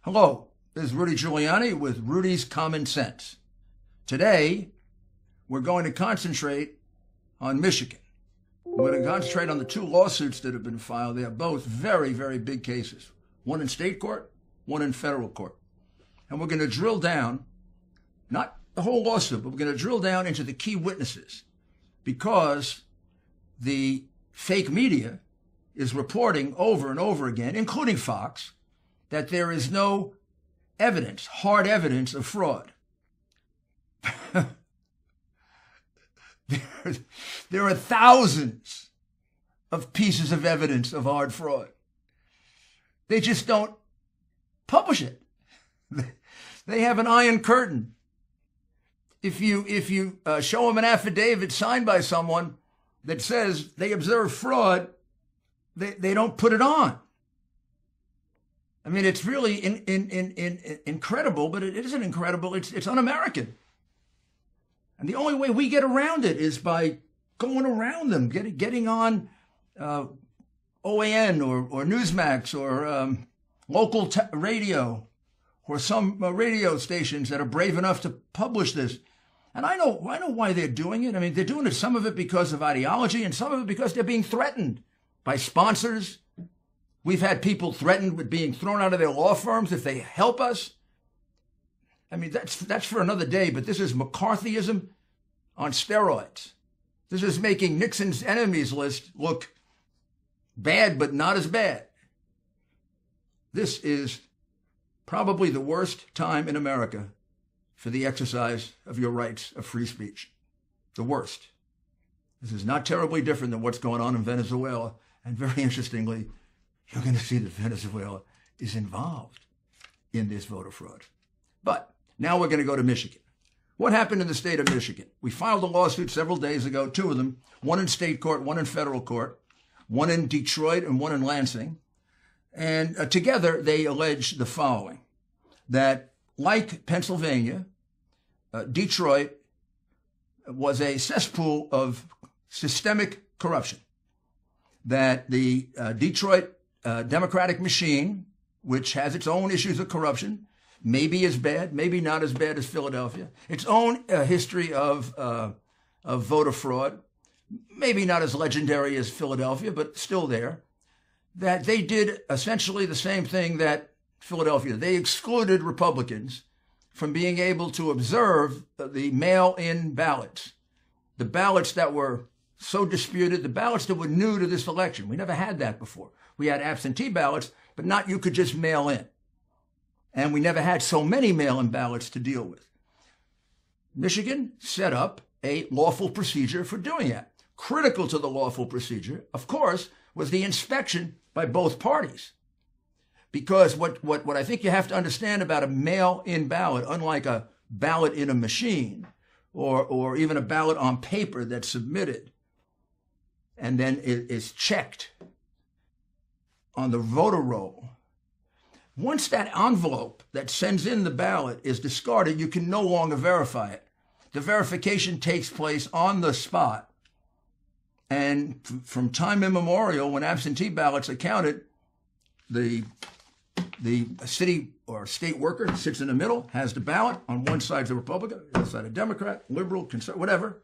Hello, this is Rudi Giuliani with Rudi's Common Sense. Today, we're going to concentrate on Michigan. We're going to concentrate on the two lawsuits that have been filed. They are both very, very big cases. One in state court, one in federal court. And we're going to drill down, not the whole lawsuit, but we're going to drill down into the key witnesses because the fake media is reporting over and over again, including Fox, that there is no evidence, hard evidence of fraud. There are thousands of pieces of evidence of hard fraud. They just don't publish it. They have an iron curtain. If you show them an affidavit signed by someone that says they observed fraud, they don't put it on. I mean, it's really incredible, but it isn't incredible. It's un-American. And the only way we get around it is by going around them, getting on OAN or Newsmax or local radio or some radio stations that are brave enough to publish this. And I know why they're doing it. I mean, they're doing it, some of it because of ideology and some of it because they're being threatened by sponsors. We've had people threatened with being thrown out of their law firms if they help us. I mean, that's for another day, but this is McCarthyism on steroids. This is making Nixon's enemies list look bad, but not as bad. This is probably the worst time in America for the exercise of your rights of free speech. The worst. This is not terribly different than what's going on in Venezuela. And very interestingly, you're going to see that Venezuela is involved in this voter fraud. But now we're going to go to Michigan. What happened in the state of Michigan? We filed a lawsuit several days ago, two of them, one in state court, one in federal court, one in Detroit and one in Lansing. And together they allege the following, that like Pennsylvania, Detroit was a cesspool of systemic corruption, that the Detroit democratic machine, which has its own issues of corruption, maybe as bad, maybe not as bad as Philadelphia, its own history of voter fraud, maybe not as legendary as Philadelphia, but still there, that they did essentially the same thing that Philadelphia. They excluded Republicans from being able to observe the mail-in ballots, the ballots that were so disputed, the ballots that were new to this election. We never had that before. We had absentee ballots, but not you could just mail in. And we never had so many mail-in ballots to deal with. Michigan set up a lawful procedure for doing that. Critical to the lawful procedure, of course, was the inspection by both parties. Because what I think you have to understand about a mail-in ballot, unlike a ballot in a machine or even a ballot on paper that's submitted and then it is checked on the voter roll, once that envelope that sends in the ballot is discarded, you can no longer verify it. The verification takes place on the spot. And from time immemorial, when absentee ballots are counted, the city or state worker that sits in the middle has the ballot. On one side is a Republican, the other side a Democrat, liberal, conservative, whatever.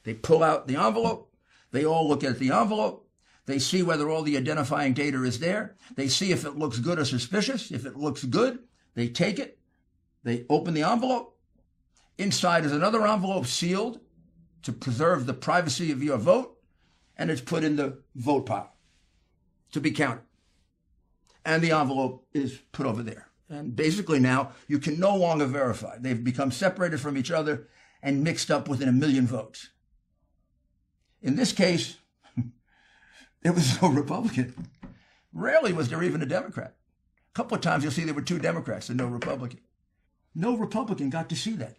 They pull out the envelope. They all look at the envelope. They see whether all the identifying data is there. They see if it looks good or suspicious. If it looks good, they take it. They open the envelope. Inside is another envelope sealed to preserve the privacy of your vote, and it's put in the vote pile to be counted. And the envelope is put over there. And basically now you can no longer verify. They've become separated from each other and mixed up within 1 million votes. In this case, there was no Republican. Rarely was there even a Democrat. A couple of times you'll see there were 2 Democrats and no Republican. No Republican got to see that.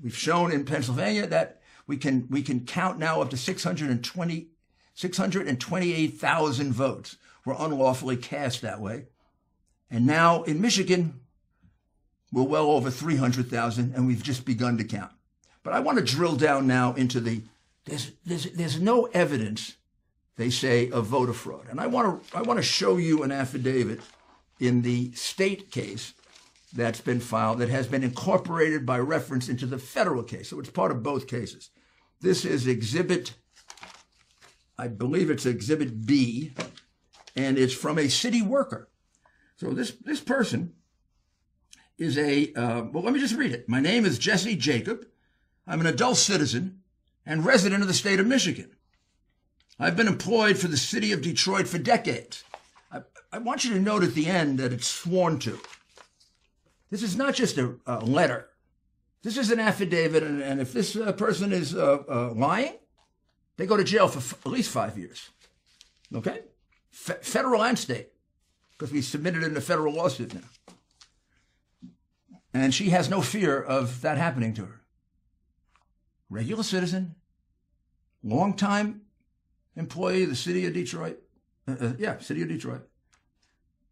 We've shown in Pennsylvania that we can count now up to 628,000 votes were unlawfully cast that way. And now in Michigan, we're well over 300,000 and we've just begun to count. But I want to drill down now into there's no evidence, they say, of voter fraud. And I want to show you an affidavit in the state case that's been filed that has been incorporated by reference into the federal case. So it's part of both cases. This is I believe it's Exhibit B, and it's from a city worker. So this person is well, let me just read it. My name is Jesse Jacob. I'm an adult citizen and resident of the state of Michigan. I've been employed for the city of Detroit for decades. I want you to note at the end that it's sworn to. This is not just a letter. This is an affidavit, and if this person is lying, they go to jail for at least 5 years. Okay? Federal and state, because we submitted it in a federal lawsuit now. And she has no fear of that happening to her. Regular citizen, long-time employee of the city of Detroit. City of Detroit.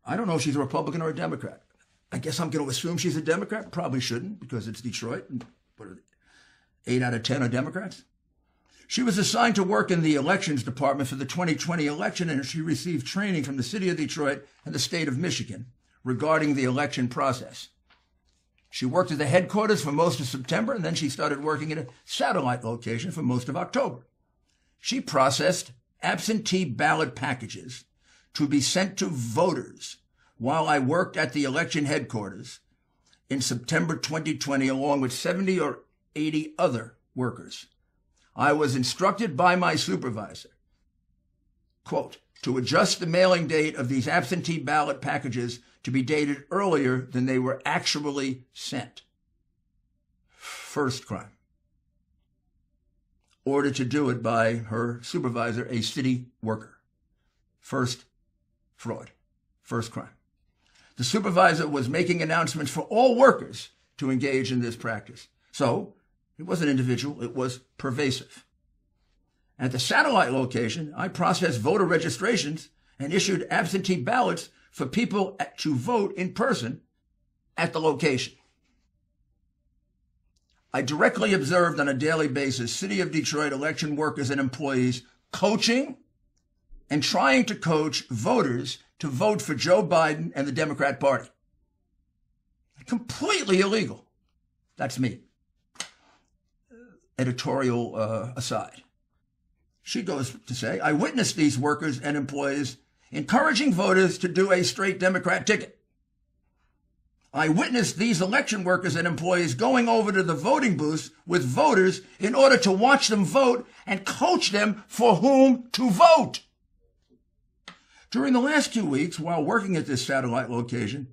I don't know if she's a Republican or a Democrat. I guess I'm going to assume she's a Democrat. Probably shouldn't, because it's Detroit. And 8 out of 10 are Democrats. She was assigned to work in the elections department for the 2020 election, and she received training from the city of Detroit and the state of Michigan regarding the election process. She worked at the headquarters for most of September, and then she started working at a satellite location for most of October. She processed absentee ballot packages to be sent to voters while I worked at the election headquarters in September 2020, along with 70 or 80 other workers. I was instructed by my supervisor, quote, to adjust the mailing date of these absentee ballot packages to be dated earlier than they were actually sent. First crime. Ordered to do it by her supervisor, a city worker. First fraud. First crime. The supervisor was making announcements for all workers to engage in this practice. So it wasn't individual, it was pervasive. At the satellite location, I processed voter registrations and issued absentee ballots for people to vote in person at the location. I directly observed on a daily basis City of Detroit election workers and employees coaching and trying to coach voters to vote for Joe Biden and the Democrat Party. Completely illegal. That's me. Editorial aside. She goes to say, I witnessed these workers and employees encouraging voters to do a straight Democrat ticket. I witnessed these election workers and employees going over to the voting booths with voters in order to watch them vote and coach them for whom to vote. During the last 2 weeks, while working at this satellite location,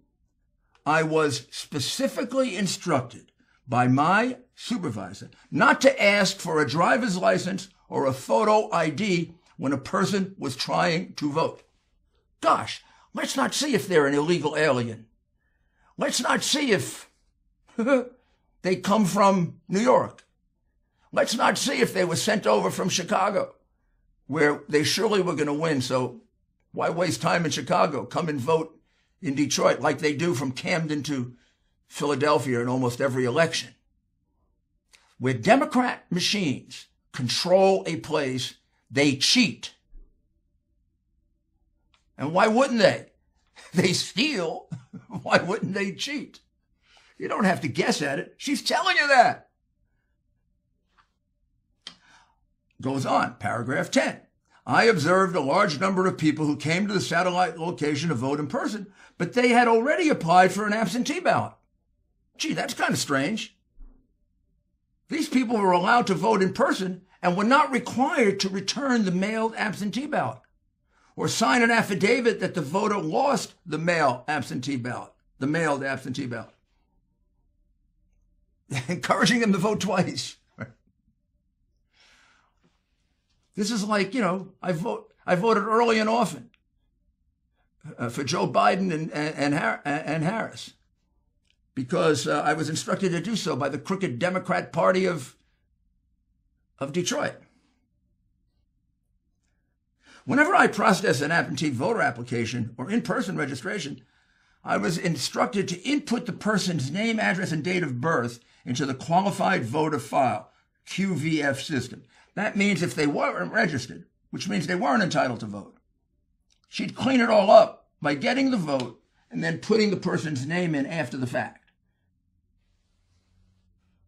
I was specifically instructed by my supervisor not to ask for a driver's license or a photo ID when a person was trying to vote. Gosh, let's not see if they're an illegal alien. Let's not see if they come from New York. Let's not see if they were sent over from Chicago, where they surely were going to win. So why waste time in Chicago? Come and vote in Detroit like they do from Camden to Philadelphia in almost every election. Where Democrat machines control a place, they cheat. And why wouldn't they? They steal. Why wouldn't they cheat? You don't have to guess at it. She's telling you that. Goes on, paragraph 10. I observed a large number of people who came to the satellite location to vote in person, but they had already applied for an absentee ballot. Gee, that's kind of strange. These people were allowed to vote in person and were not required to return the mailed absentee ballot or sign an affidavit that the voter lost the mailed absentee ballot. Encouraging them to vote twice. This is like, I voted early and often for Joe Biden and Harris because I was instructed to do so by the crooked Democrat Party of Detroit. Whenever I process an absentee voter application or in-person registration, I was instructed to input the person's name, address, and date of birth into the qualified voter file, QVF system. That means if they weren't registered, which means they weren't entitled to vote, she'd clean it all up by getting the vote and then putting the person's name in after the fact.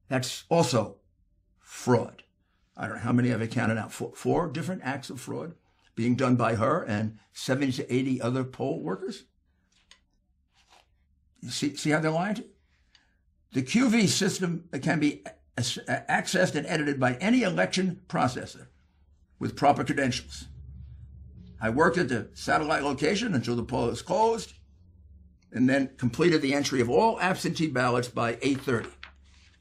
That's also fraud. I don't know how many I've counted out. Four different acts of fraud being done by her and 70 to 80 other poll workers. You see how they're lying to you? The QV system can be accessed and edited by any election processor with proper credentials. I worked at the satellite location until the poll is closed, and then completed the entry of all absentee ballots by 8:30.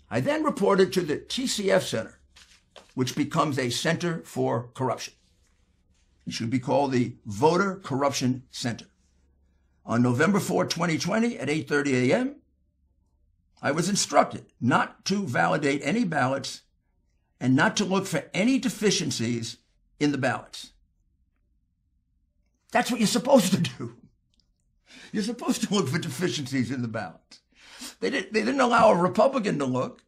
I then reported to the TCF Center, which becomes a Center for Corruption. It should be called the Voter Corruption Center. On November 4, 2020, at 8:30 a.m., I was instructed not to validate any ballots and not to look for any deficiencies in the ballots. That's what you're supposed to do. You're supposed to look for deficiencies in the ballots. They didn't allow a Republican to look,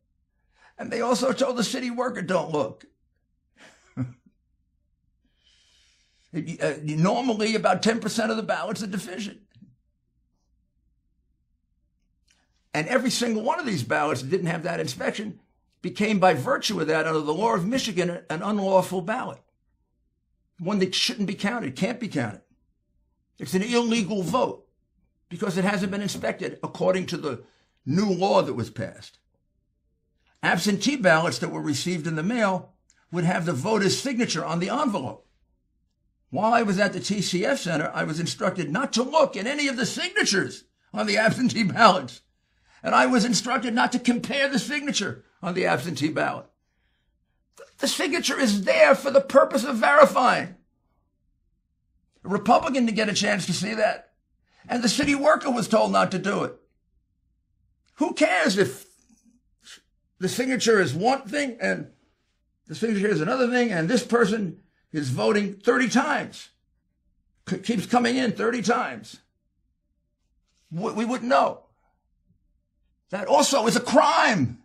and they also told the city worker, don't look. Normally, about 10% of the ballots are deficient. And every single one of these ballots that didn't have that inspection became, by virtue of that, under the law of Michigan, an unlawful ballot. One that shouldn't be counted, can't be counted. It's an illegal vote because it hasn't been inspected according to the new law that was passed. Absentee ballots that were received in the mail would have the voter's signature on the envelope. While I was at the TCF Center, I was instructed not to look at any of the signatures on the absentee ballots. And I was instructed not to compare the signature on the absentee ballot. The signature is there for the purpose of verifying. A Republican didn't get a chance to see that. And the city worker was told not to do it. Who cares if the signature is one thing and the signature is another thing and this person is voting 30 times, keeps coming in 30 times? We wouldn't know. That also is a crime.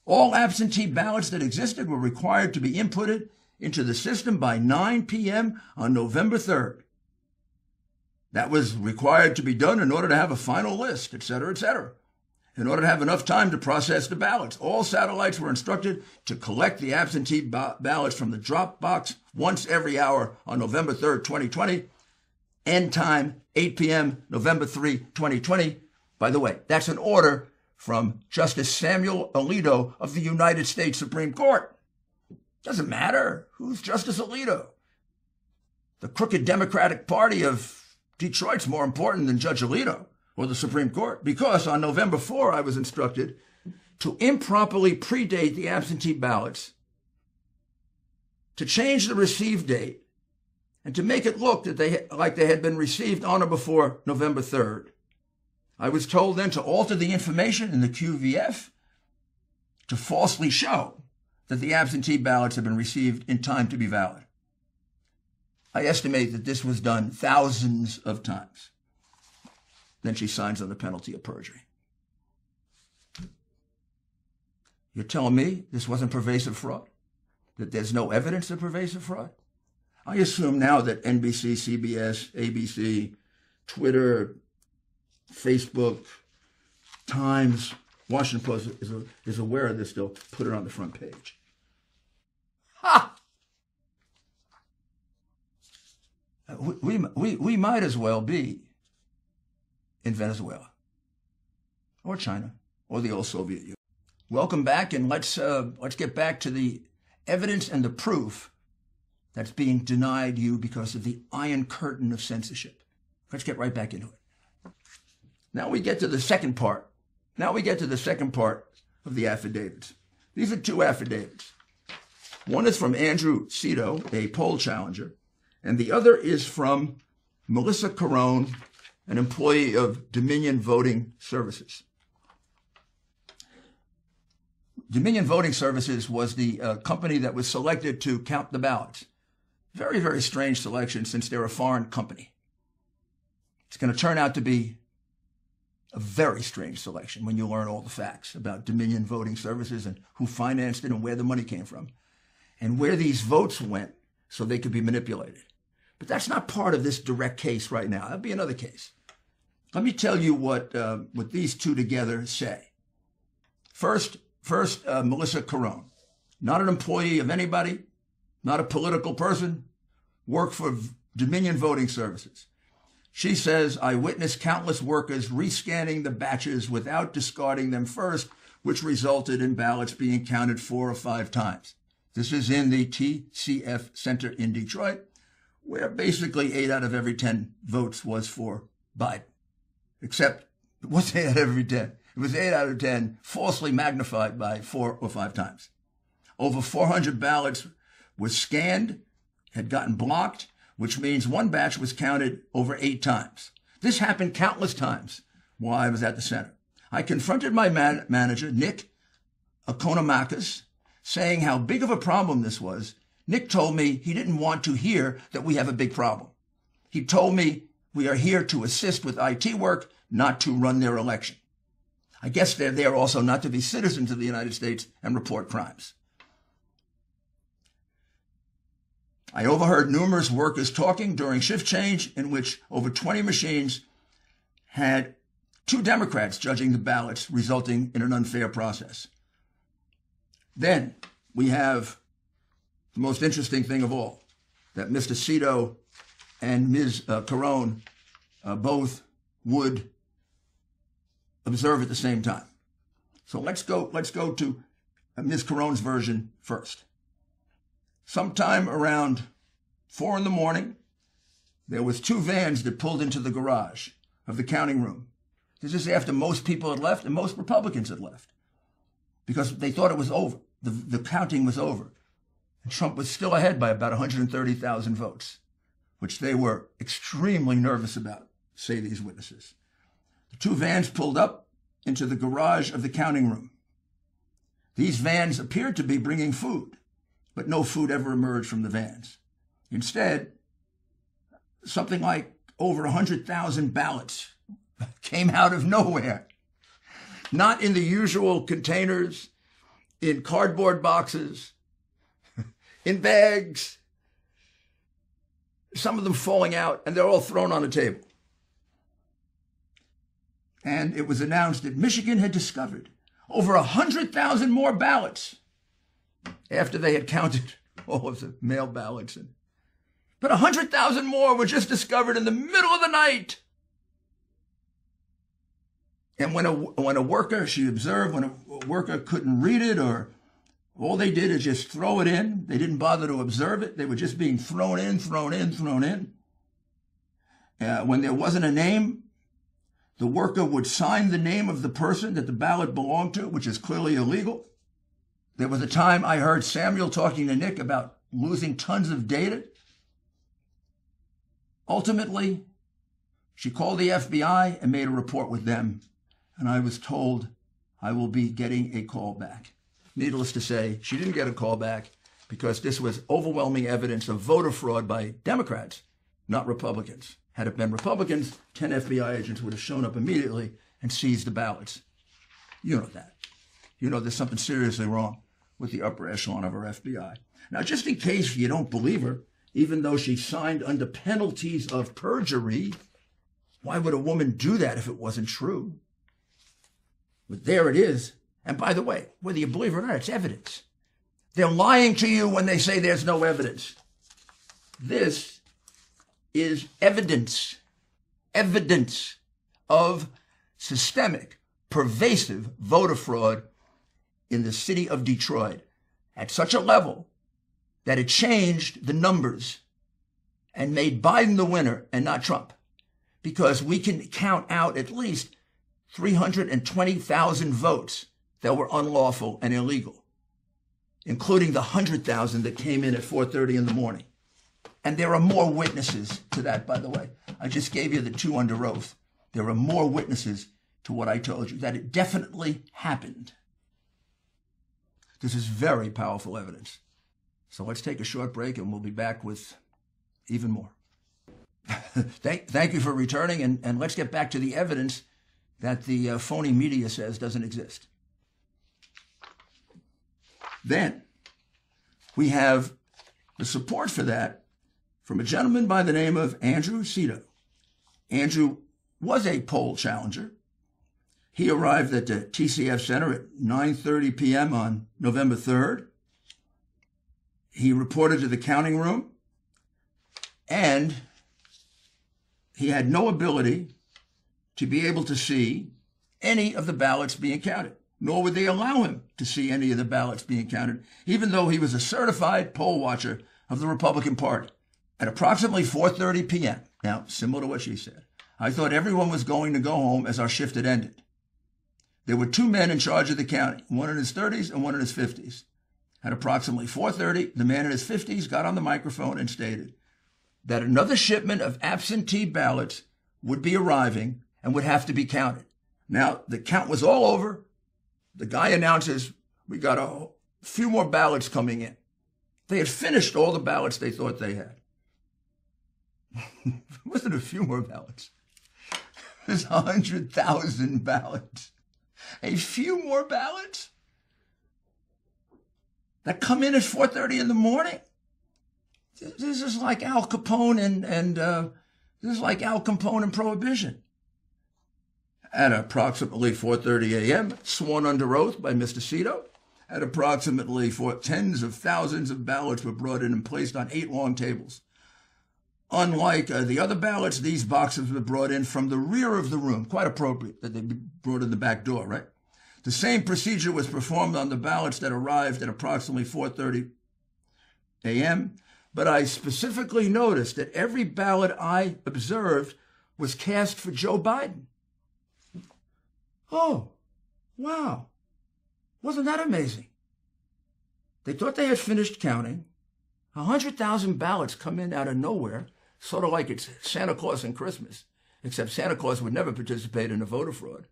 All absentee ballots that existed were required to be inputted into the system by 9 p.m. on November 3rd. That was required to be done in order to have a final list, et cetera, in order to have enough time to process the ballots. All satellites were instructed to collect the absentee ballots from the drop box once every hour on November 3rd, 2020. End time, 8 p.m., November 3, 2020. By the way, that's an order from Justice Samuel Alito of the United States Supreme Court. Doesn't matter who's Justice Alito. The crooked Democratic Party of Detroit's more important than Judge Alito or the Supreme Court, because on November 4, I was instructed to improperly predate the absentee ballots, to change the receive date, and to make it look that like they had been received on or before November 3rd. I was told then to alter the information in the QVF to falsely show that the absentee ballots had been received in time to be valid. I estimate that this was done thousands of times. Then she signs on the penalty of perjury. You're telling me this wasn't pervasive fraud? That there's no evidence of pervasive fraud? I assume now that NBC, CBS, ABC, Twitter, Facebook, Times, Washington Post is aware of this. They'll put it on the front page. Ha! We might as well be in Venezuela or China or the old Soviet Union. Welcome back, and let's get back to the evidence and the proof that's being denied you because of the Iron Curtain of censorship. Let's get right back into it. Now we get to the second part. Now we get to the second part of the affidavits. These are two affidavits. One is from Andrew Cito, a poll challenger, and the other is from Melissa Carone, an employee of Dominion Voting Services. Dominion Voting Services was the company that was selected to count the ballots. Very, very strange selection since they're a foreign company. It's going to turn out to be a very strange selection when you learn all the facts about Dominion Voting Services and who financed it and where the money came from and where these votes went so they could be manipulated. But that's not part of this direct case right now. That'll be another case. Let me tell you what these two together say. First, Melissa Carone, not an employee of anybody, not a political person, worked for Dominion Voting Services. She says, I witnessed countless workers rescanning the batches without discarding them first, which resulted in ballots being counted 4 or 5 times. This is in the TCF Center in Detroit, where basically 8 out of every 10 votes was for Biden. Except it wasn't 8 out of every 10. It was 8 out of 10 falsely magnified by 4 or 5 times. Over 400 ballots were scanned, had gotten blocked, which means one batch was counted over 8 times. This happened countless times while I was at the center. I confronted my manager, Nick Okonomakis, saying how big of a problem this was. Nick told me he didn't want to hear that we have a big problem. He told me we are here to assist with IT work, not to run their election. I guess they're there also not to be citizens of the United States and report crimes. I overheard numerous workers talking during shift change in which over 20 machines had 2 Democrats judging the ballots, resulting in an unfair process. Then we have the most interesting thing of all, that Mr. Cito and Ms. Carone both would observe at the same time. So let's go to Ms. Carone's version first. Sometime around 4 in the morning, there was 2 vans that pulled into the garage of the counting room. This is after most people had left and most Republicans had left because they thought it was over. The counting was over. And Trump was still ahead by about 130,000 votes, which they were extremely nervous about, say these witnesses. The 2 vans pulled up into the garage of the counting room. These vans appeared to be bringing food, but no food ever emerged from the vans. Instead, something like over 100,000 ballots came out of nowhere, not in the usual containers, in cardboard boxes, in bags, some of them falling out, and they're all thrown on a table. And it was announced that Michigan had discovered over 100,000 more ballots after they had counted all of the mail ballots. But 100,000 more were just discovered in the middle of the night. And when a worker, she observed, when a worker couldn't read it, or all they did is just throw it in, they didn't bother to observe it. They were just being thrown in. When there wasn't a name, the worker would sign the name of the person that the ballot belonged to, which is clearly illegal. There was a time I heard Samuel talking to Nick about losing tons of data. Ultimately, she called the FBI and made a report with them, and I was told I will be getting a call back. Needless to say, she didn't get a call back because this was overwhelming evidence of voter fraud by Democrats, not Republicans. Had it been Republicans, 10 FBI agents would have shown up immediately and seized the ballots. You know that. You know there's something seriously wrong with the upper echelon of our FBI. Now, just in case you don't believe her, even though she signed under penalties of perjury, why would a woman do that if it wasn't true? But there it is. And by the way, whether you believe it or not, it's evidence. They're lying to you when they say there's no evidence. This is evidence of systemic, pervasive voter fraud in the city of Detroit at such a level that it changed the numbers and made Biden the winner and not Trump, because we can count out at least 320,000 votes that were unlawful and illegal, including the 100,000 that came in at 4:30 in the morning. And there are more witnesses to that, by the way. I just gave you the 2 under oath. There are more witnesses to what I told you, that it definitely happened. This is very powerful evidence. So let's take a short break and we'll be back with even more. Thank you for returning, and let's get back to the evidence that the phony media says doesn't exist. Then we have the support for that from a gentleman by the name of Andrew Cito. Andrew was a poll challenger. He arrived at the TCF Center at 9:30 p.m. on November 3rd. He reported to the counting room, and he had no ability to be able to see any of the ballots being counted, nor would they allow him to see any of the ballots being counted, even though he was a certified poll watcher of the Republican Party. At approximately 4:30 p.m., now, similar to what she said, I thought everyone was going to go home as our shift had ended. There were two men in charge of the counting, one in his 30s and one in his 50s. At approximately 4:30, the man in his 50s got on the microphone and stated that another shipment of absentee ballots would be arriving and would have to be counted. Now, the count was all over. The guy announces, we got a few more ballots coming in. They had finished all the ballots they thought they had. It wasn't a few more ballots. There's 100,000 ballots. A few more ballots that come in at 4:30 in the morning. This is like Al Capone and this is like Al Capone and Prohibition. At approximately 4:30 a.m., sworn under oath by Mr. Cito, at approximately tens of thousands of ballots were brought in and placed on 8 long tables. Unlike the other ballots, these boxes were brought in from the rear of the room. Quite appropriate that they be brought in the back door, right? The same procedure was performed on the ballots that arrived at approximately 4:30 a.m., but I specifically noticed that every ballot I observed was cast for Joe Biden. Oh, wow. Wasn't that amazing? They thought they had finished counting. 100,000 ballots come in out of nowhere, sort of like it's Santa Claus and Christmas, except Santa Claus would never participate in a voter fraud.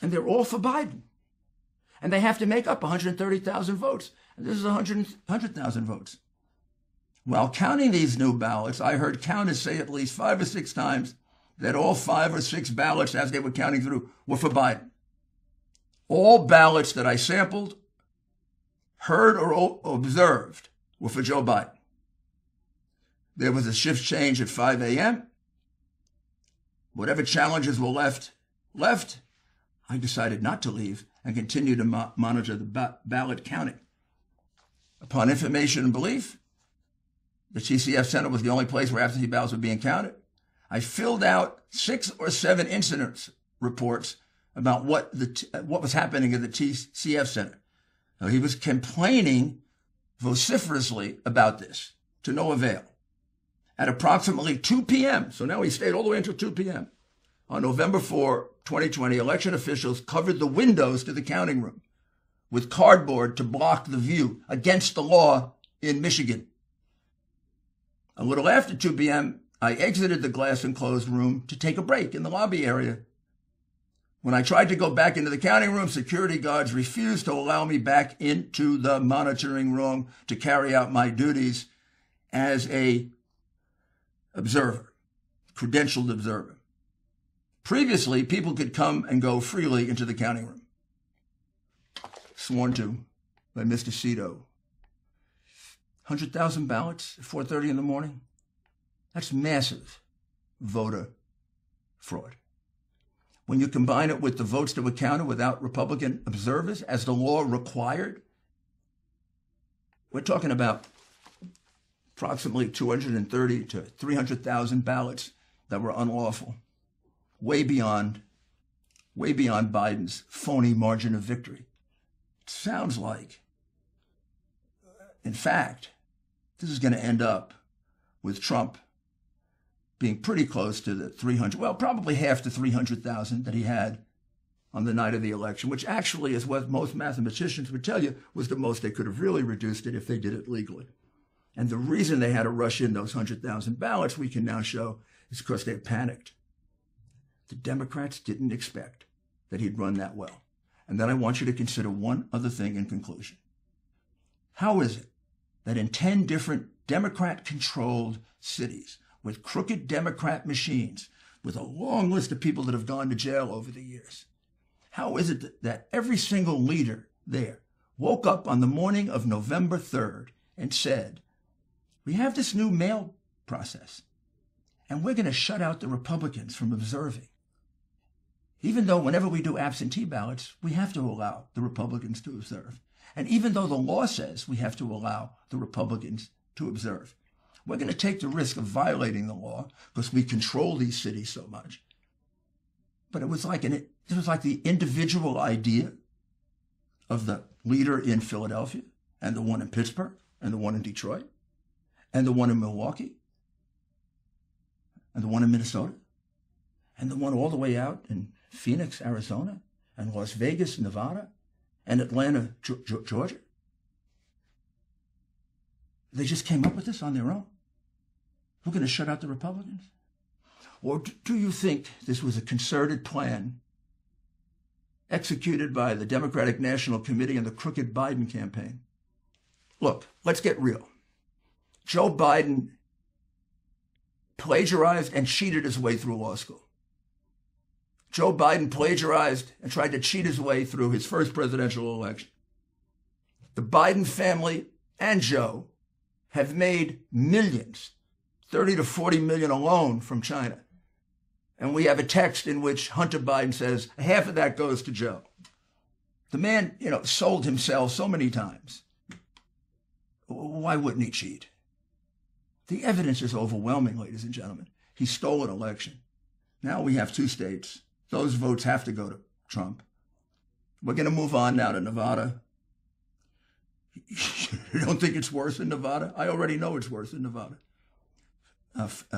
And they're all for Biden. And they have to make up 130,000 votes. And this is 100,000 votes. While counting these new ballots, I heard counters say at least 5 or 6 times that all 5 or 6 ballots, as they were counting through, were for Biden. All ballots that I sampled, heard, or observed were for Joe Biden. There was a shift change at 5 a.m. Whatever challenges were left. I decided not to leave and continue to monitor the ballot counting. Upon information and belief, the TCF Center was the only place where absentee ballots were being counted. I filled out 6 or 7 incident reports about what was happening at the TCF Center. Now, he was complaining vociferously about this, to no avail. At approximately 2 p.m., so now he stayed all the way until 2 p.m., on November 4, 2020, election officials covered the windows to the counting room with cardboard to block the view, against the law in Michigan. A little after 2 p.m., I exited the glass-enclosed room to take a break in the lobby area. When I tried to go back into the counting room, security guards refused to allow me back into the monitoring room to carry out my duties as a observer, credentialed observer. Previously, people could come and go freely into the counting room. Sworn to by Mr. Cito. 100,000 ballots at 4:30 in the morning? That's massive voter fraud. When you combine it with the votes that were counted without Republican observers, as the law required, we're talking about approximately 230 to 300,000 ballots that were unlawful, way beyond Biden's phony margin of victory. It sounds like, in fact, this is going to end up with Trump being pretty close to the 300, well, probably half the 300,000 that he had on the night of the election, which actually is what most mathematicians would tell you was the most they could have really reduced it if they did it legally. And the reason they had to rush in those 100,000 ballots, we can now show, is because they panicked. The Democrats didn't expect that he'd run that well. And then I want you to consider one other thing in conclusion. How is it that in 10 different Democrat-controlled cities, with crooked Democrat machines, with a long list of people that have gone to jail over the years, how is it that every single leader there woke up on the morning of November 3rd and said, we have this new mail process, and we're going to shut out the Republicans from observing? Even though whenever we do absentee ballots, we have to allow the Republicans to observe. And even though the law says we have to allow the Republicans to observe, we're going to take the risk of violating the law because we control these cities so much. But it was like the individual idea of the leader in Philadelphia and the one in Pittsburgh and the one in Detroit and the one in Milwaukee and the one in Minnesota and the one all the way out in Phoenix, Arizona, and Las Vegas, Nevada, and Atlanta, Georgia. They just came up with this on their own. We're going to shut out the Republicans? Or do you think this was a concerted plan executed by the Democratic National Committee and the crooked Biden campaign? Look, let's get real. Joe Biden plagiarized and cheated his way through law school. Joe Biden plagiarized and tried to cheat his way through his first presidential election. The Biden family and Joe have made millions, 30 to 40 million alone from China. And we have a text in which Hunter Biden says half of that goes to Joe. The man, sold himself so many times. Why wouldn't he cheat? The evidence is overwhelming, ladies and gentlemen. He stole an election. Now we have 2 states. Those votes have to go to Trump. We're going to move on now to Nevada. You don't think it's worse in Nevada? I already know it's worse in Nevada.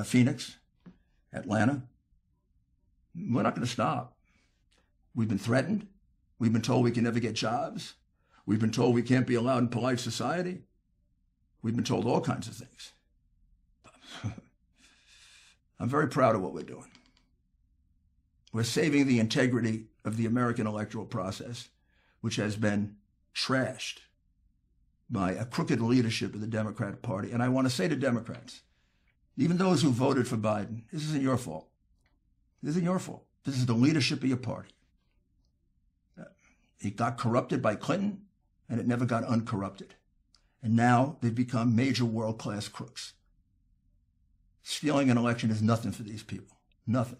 Phoenix, Atlanta. We're not going to stop. We've been threatened. We've been told we can never get jobs. We've been told we can't be allowed in polite society. We've been told all kinds of things. I'm very proud of what we're doing. We're saving the integrity of the American electoral process, which has been trashed by a crooked leadership of the Democratic Party. And I want to say to Democrats, even those who voted for Biden, this isn't your fault. This isn't your fault. This is the leadership of your party. It got corrupted by Clinton, and it never got uncorrupted. And now they've become major world-class crooks. Stealing an election is nothing for these people. Nothing.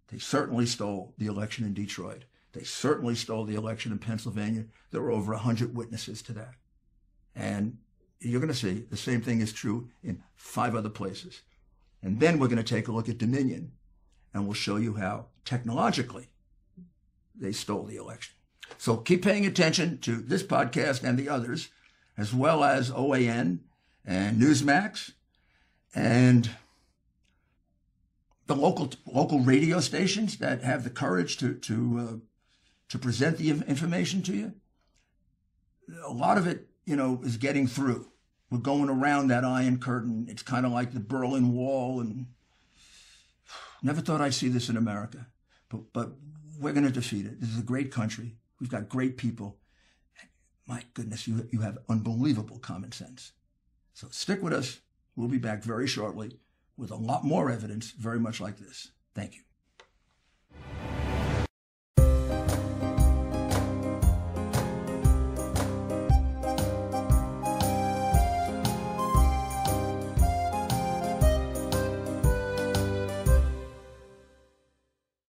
They certainly stole the election in Detroit. They certainly stole the election in Pennsylvania. There were over 100 witnesses to that. And you're going to see the same thing is true in 5 other places. And then we're going to take a look at Dominion, and we'll show you how technologically they stole the election. So keep paying attention to this podcast and the others, as well as OAN and Newsmax and the local radio stations that have the courage to present the information to you. A lot of it, is getting through. We're going around that Iron Curtain. It's kind of like the Berlin Wall, and never thought I'd see this in America, but we're going to defeat it. This is a great country. We've got great people. My goodness, you have unbelievable common sense. So stick with us. We'll be back very shortly with a lot more evidence, very much like this. Thank you.